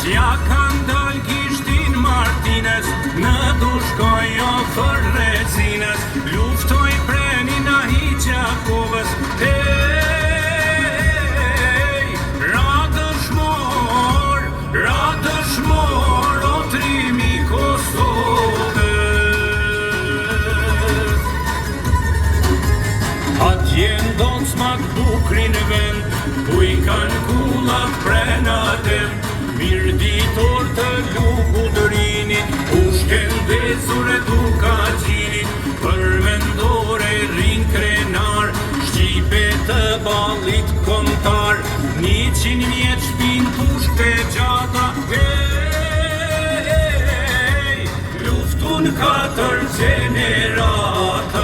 S'ja kanë dal Kishtin Martinez, në dushkojo për rezines, luftoj prenin a Hiqakovës, radëshmor, o trimi Kosovës. Atje ndonë smak bukrin vend, ku i kanë kullat prenatem, mirë ditor të lukudrinit, u shkendezur eduka gjinit, për mendore rin krenar, shqipe të balit kontar, 100 vjet shpin pushte gjata, luftun 4 gjenerata.